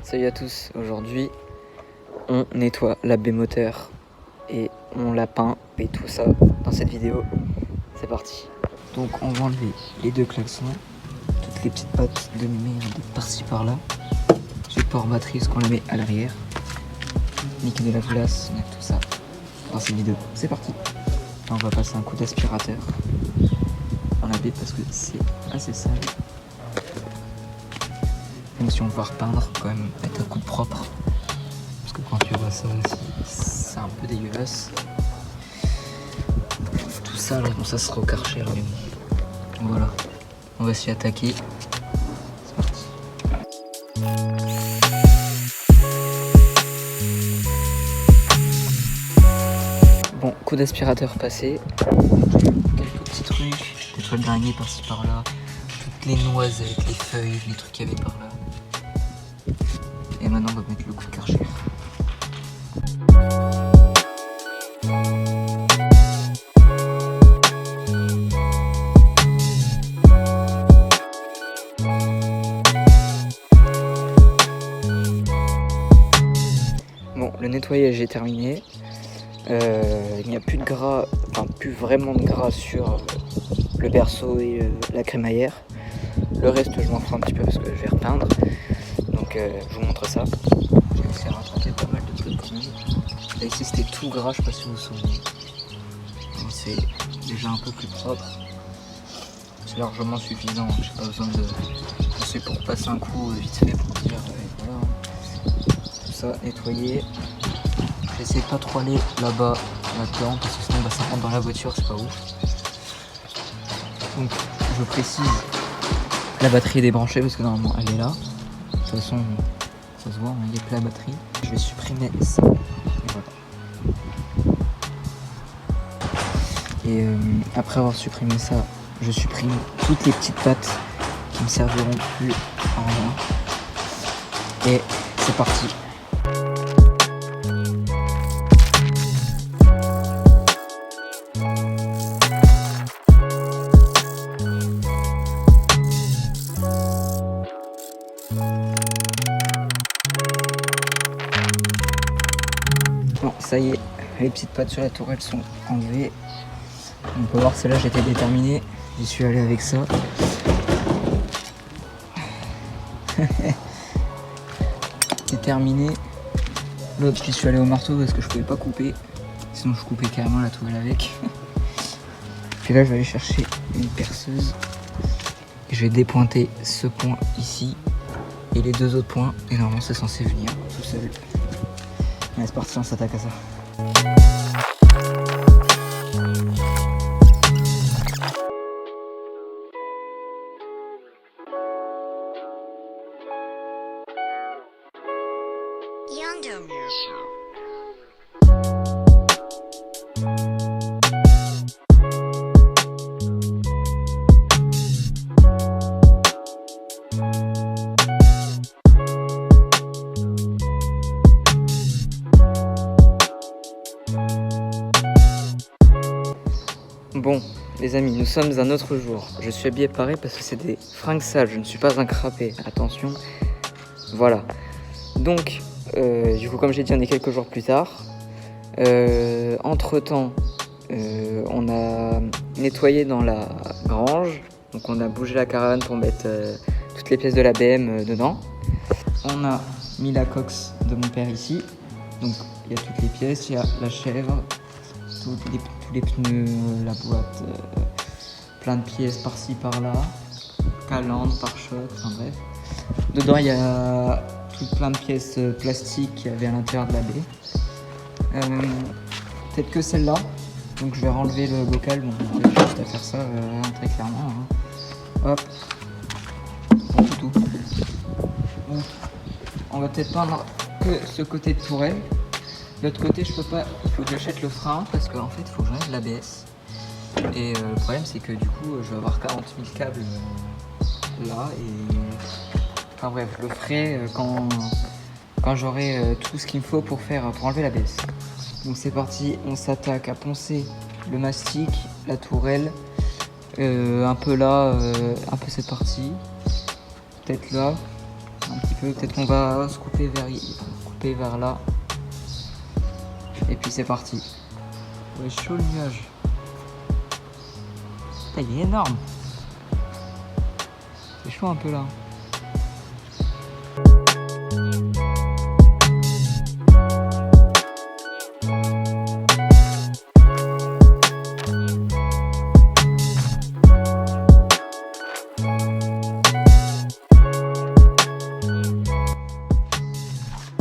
Salut à tous, aujourd'hui on nettoie la baie moteur et on la peint et tout ça dans cette vidéo. C'est parti. Donc on va enlever les deux klaxons, toutes les petites pattes de merde par-ci par-là, support batterie parce qu'on la met à l'arrière, niquer de la glace, mettre tout ça dans cette vidéo. C'est parti. Là, on va passer un coup d'aspirateur dans la baie parce que c'est assez sale. Même si on va repeindre, quand même mettre un coup de propre. Parce que quand tu vois ça aussi, c'est un peu dégueulasse. Tout ça, là, bon, ça sera au Karcher, mais bon. Voilà, on va s'y attaquer. C'est parti. Bon, coup d'aspirateur passé. Quelques petits trucs, des toiles d'araignée par-ci par-là. Toutes les noisettes, les feuilles, les trucs qu'il y avait par là. Et maintenant on va mettre le coup de Karcher. Bon, le nettoyage est terminé. Il n'y a plus de gras, enfin plus vraiment de gras sur le berceau et la crémaillère. Le reste je m'en ferai un petit peu parce que je vais repeindre. Donc je vous montre ça. J'ai réussi à rattraper pas mal de trucs quand même. Là ici c'était tout gras, je sais pas si vous vous souvenez. C'est déjà un peu plus propre. C'est largement suffisant, j'ai pas besoin de... C'est pour passer un coup vite fait pour dire voilà. Tout ça nettoyer. J'essaie de pas trop aller là-bas, là-dedans, parce que sinon bah, ça rentre dans la voiture, c'est pas ouf. Donc je précise, la batterie est débranchée parce que normalement elle est là. De toute façon, ça se voit, hein, il est plein la batterie. Je vais supprimer ça. Et voilà. Et après avoir supprimé ça, je supprime toutes les petites pattes qui me serviront plus en rien. Et c'est parti. Bon, ça y est, les petites pattes sur la tourelle sont enlevées. On peut voir, celle-là j'étais déterminé, j'y suis allé avec ça. C'est terminé. L'autre, j'y suis allé au marteau parce que je pouvais pas couper, sinon je coupais carrément la tourelle avec. Puis là, je vais aller chercher une perceuse et je vais dépointer ce point ici et les deux autres points. Et normalement, c'est censé venir tout seul. Allez, c'est parti, on s'attaque à ça. Bon, les amis, nous sommes un autre jour. Je suis habillé pareil parce que c'est des fringues sales, je ne suis pas un crapé, attention. Voilà. Donc, du coup, comme j'ai dit, on est quelques jours plus tard. Entre-temps, on a nettoyé dans la grange. Donc, on a bougé la caravane pour mettre toutes les pièces de la BM dedans. On a mis la cox de mon père ici. Donc, il y a toutes les pièces, il y a la chèvre, tous les pneus, la boîte, plein de pièces par-ci par-là, calandre, pare-choc, enfin bref. Dedans il y a plein de pièces plastiques qu'il y avait à l'intérieur de la baie. Peut-être que celle-là, donc je vais renlever le bocal, bon j'ai juste à faire ça très clairement. Hein. Hop, bon, tout. Bon. On va peut-être peindre que ce côté de tourelle. L'autre côté, je peux pas, il faut que j'achète le frein parce qu'en fait, il faut que j'enlève l'ABS. Et le problème, c'est que du coup, je vais avoir 40 000 câbles là. Et enfin bref, je le ferai quand j'aurai tout ce qu'il me faut pour enlever l'ABS. Donc c'est parti, on s'attaque à poncer le mastic, la tourelle, un peu là, un peu cette partie, peut-être là, un petit peu peu. Peut-être qu'on va se couper vers là. Et puis c'est parti. Ouais, chaud le nuage. Putain, il est énorme. C'est chaud un peu là.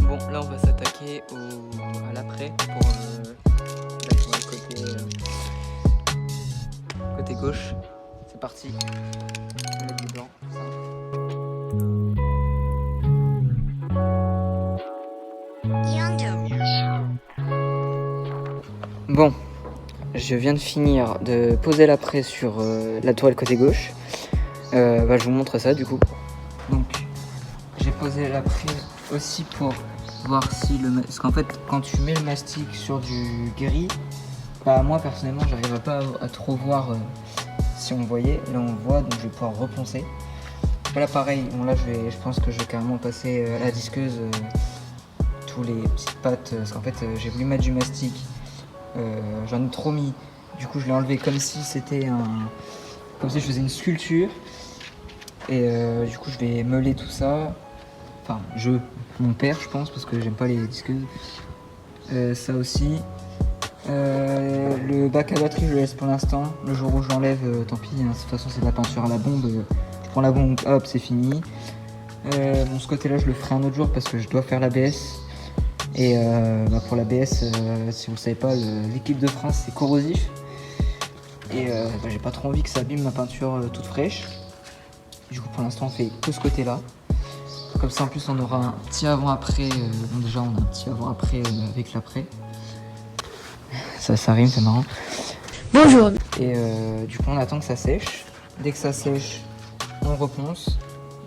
Bon, là on va s'attaquer à l'après pour le côté gauche. C'est parti. Je vais mettre du blanc. Bon, je viens de finir de poser l'après sur la toile côté gauche. Je vous montre ça du coup. Donc, j'ai posé l'après aussi pour voir si parce qu'en fait, quand tu mets le mastic sur du gris, moi personnellement, j'arrive pas à trop voir si on voyait. Là, on voit, donc je vais pouvoir reponcer. Voilà, pareil. Bon, là, je pense que je vais carrément passer à la disqueuse tous les petites pattes, parce qu'en fait, j'ai voulu mettre du mastic. J'en ai trop mis. Du coup, je l'ai enlevé comme si c'était comme si je faisais une sculpture. Et du coup, je vais meuler tout ça. Enfin, mon père, je pense, parce que j'aime pas les disqueuses. Ça aussi. Le bac à batterie, je le laisse pour l'instant. Le jour où je l'enlève, tant pis. Hein, de toute façon, c'est de la peinture à la bombe. Je prends la bombe, hop, c'est fini. Ce côté-là, je le ferai un autre jour parce que je dois faire l'ABS. Et pour l'ABS, si vous ne savez pas, l'équipe de France, c'est corrosif. Et j'ai pas trop envie que ça abîme ma peinture toute fraîche. Du coup, pour l'instant, on fait que ce côté-là. Comme ça, en plus, on aura un petit avant-après. Déjà, on a un petit avant-après avec l'après. Ça rime, c'est marrant. Bonjour. Et du coup, on attend que ça sèche. Dès que ça sèche, on reponce.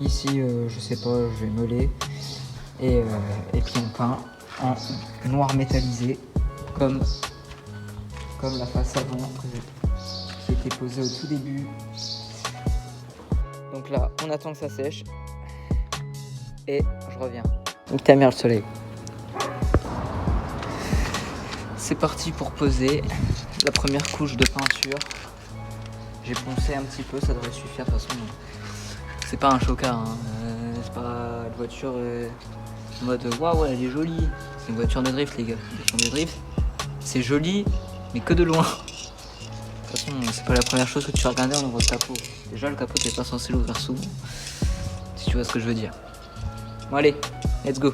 Ici, je sais pas, je vais meuler. Et puis, on peint en noir métallisé, comme la face avant qui était posée au tout début. Donc là, on attend que ça sèche. Et je reviens. Donc ta mère le soleil. C'est parti pour poser la première couche de peinture. J'ai poncé un petit peu, ça devrait suffire de toute façon. C'est pas un chocard, hein. C'est pas une voiture en mode waouh, elle est jolie. C'est une voiture de drift, les gars. Une voiture de drift, c'est joli, mais que de loin. De toute façon, c'est pas la première chose que tu vas regarder en ouvrant le capot. Déjà, le capot, t'es pas censé l'ouvrir souvent. Si tu vois ce que je veux dire. Bon, allez, let's go.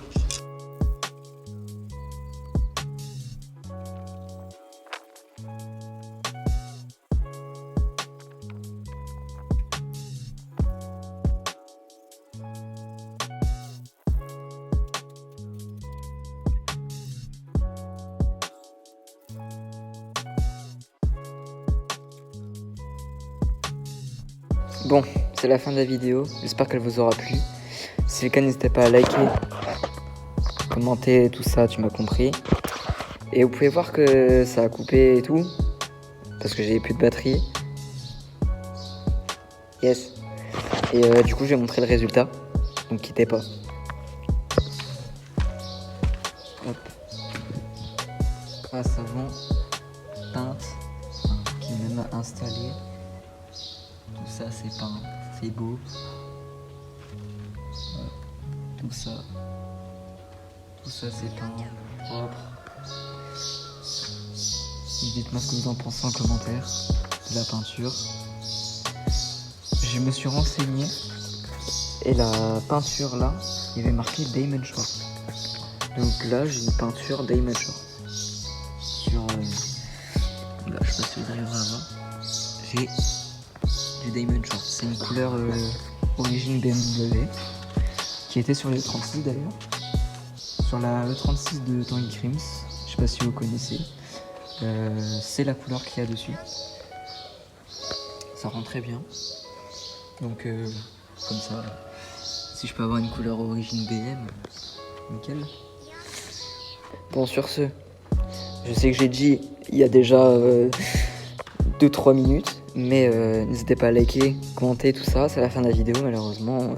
Bon, c'est la fin de la vidéo. J'espère qu'elle vous aura plu. Si c'est le cas, n'hésitez pas à liker, commenter, tout ça, tu m'as compris. Et vous pouvez voir que ça a coupé et tout, parce que j'ai plus de batterie. Yes. Et du coup, je vais montrer le résultat. Donc, quittez pas. Hop. Grâce avant, peinte, qui est même installé. Tout ça, c'est peint, c'est beau. Tout ça c'est peint, propre. Dites-moi ce que vous en pensez en commentaire de la peinture. Je me suis renseigné et la peinture là, il y avait marqué Diamond Short. Donc là, j'ai une peinture Diamond Short. Sur là, je sais pas si vous arriverez à voir. J'ai du Diamond Short. C'est une couleur origine BMW qui était sur le E36 d'ailleurs. Sur la E36 de Tanguy Crims, je sais pas si vous connaissez. C'est la couleur qu'il y a dessus. Ça rend très bien. Donc comme ça, si je peux avoir une couleur origine BM, nickel. Bon, sur ce, je sais que j'ai dit il y a déjà 2-3 minutes, mais n'hésitez pas à liker, commenter, tout ça. C'est la fin de la vidéo, malheureusement.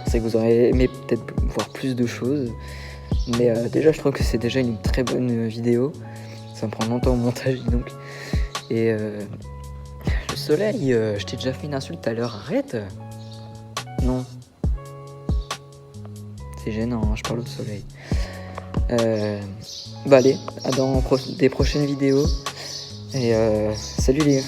pensais que vous auriez aimé peut-être voir plus de choses. Mais déjà, je trouve que c'est déjà une très bonne vidéo. Ça me prend longtemps au montage, donc. Et le soleil, je t'ai déjà fait une insulte tout à l'heure. Arrête. Non. C'est gênant, hein, je parle au soleil. Bah allez, dans des prochaines vidéos. Et salut les gars.